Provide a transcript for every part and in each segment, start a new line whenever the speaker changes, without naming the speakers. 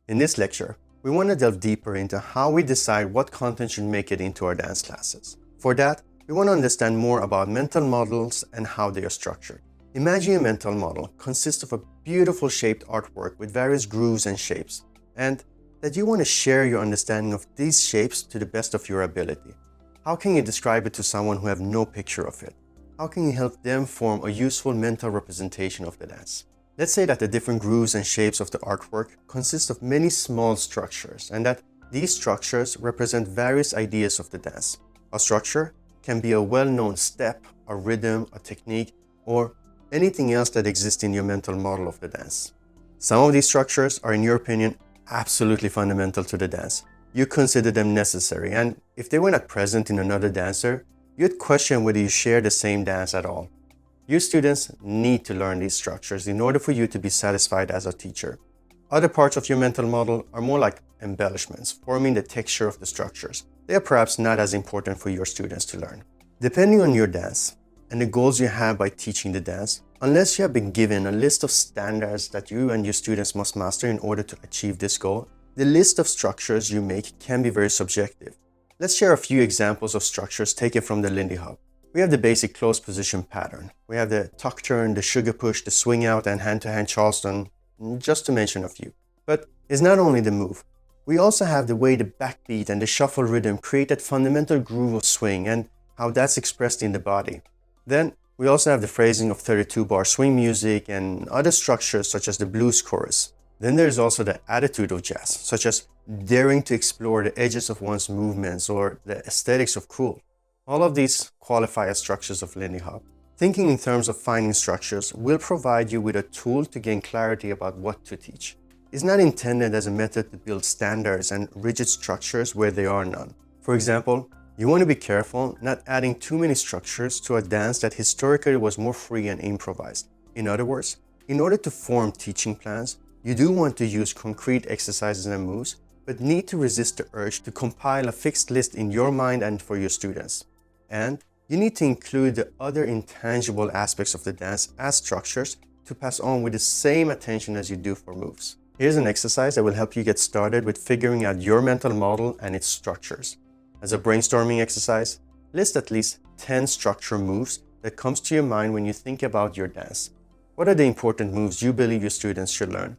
In this lecture, we want to delve deeper into how we decide what content should make it into our dance classes. For that, we want to understand more about mental models and how they are structured. Imagine a mental model consists of a beautiful shaped artwork with various grooves and shapes, and that you want to share your understanding of these shapes to the best of your ability. How can you describe it to someone who has no picture of it? How can you help them form a useful mental representation of the dance? Let's say that the different grooves and shapes of the artwork consist of many small structures, and that these structures represent various ideas of the dance. A structure can be a well-known step, a rhythm, a technique, or anything else that exists in your mental model of the dance. Some of these structures are, in your opinion, absolutely fundamental to the dance. You consider them necessary, and if they were not present in another dancer, you'd question whether you share the same dance at all. You students need to learn these structures in order for you to be satisfied as a teacher. Other parts of your mental model are more like embellishments, forming the texture of the structures. They are perhaps not as important for your students to learn. Depending on your dance and the goals you have by teaching the dance, unless you have been given a list of standards that you and your students must master in order to achieve this goal, the list of structures you make can be very subjective. Let's share a few examples of structures taken from the Lindy Hop. We have the basic closed position pattern. We have the tuck turn, the sugar push, the swing out, and hand-to-hand Charleston, just to mention a few. But it's not only the move. We also have the way the backbeat and the shuffle rhythm create that fundamental groove of swing and how that's expressed in the body. Then we also have the phrasing of 32-bar swing music and other structures such as the blues chorus. Then there's also the attitude of jazz, such as daring to explore the edges of one's movements or the aesthetics of cool. All of these qualify as structures of Lindy Hop. Thinking in terms of finding structures will provide you with a tool to gain clarity about what to teach. It's not intended as a method to build standards and rigid structures where there are none. For example, you want to be careful not adding too many structures to a dance that historically was more free and improvised. In other words, in order to form teaching plans, you do want to use concrete exercises and moves, but need to resist the urge to compile a fixed list in your mind and for your students. And you need to include the other intangible aspects of the dance as structures to pass on with the same attention as you do for moves. Here's an exercise that will help you get started with figuring out your mental model and its structures. As a brainstorming exercise, list at least 10 structure moves that comes to your mind when you think about your dance. What are the important moves you believe your students should learn?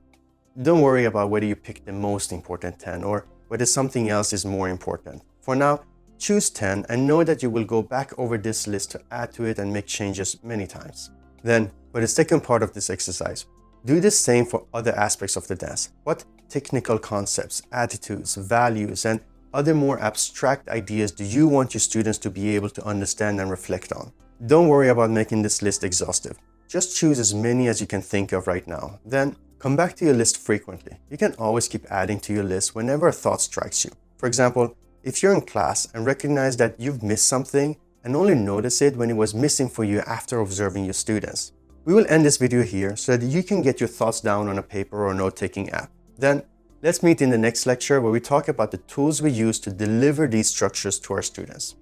Don't worry about whether you pick the most important 10 or whether something else is more important. For now, choose 10 and know that you will go back over this list to add to it and make changes many times. Then, for the second part of this exercise, do the same for other aspects of the dance. What technical concepts, attitudes, values, and other more abstract ideas do you want your students to be able to understand and reflect on? Don't worry about making this list exhaustive. Just choose as many as you can think of right now. Then, come back to your list frequently. You can always keep adding to your list whenever a thought strikes you. For example, if you're in class and recognize that you've missed something and only notice it when it was missing for you after observing your students. We will end this video here so that you can get your thoughts down on a paper or note-taking app. Then, let's meet in the next lecture where we talk about the tools we use to deliver these structures to our students.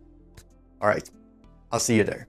All right, I'll see you there.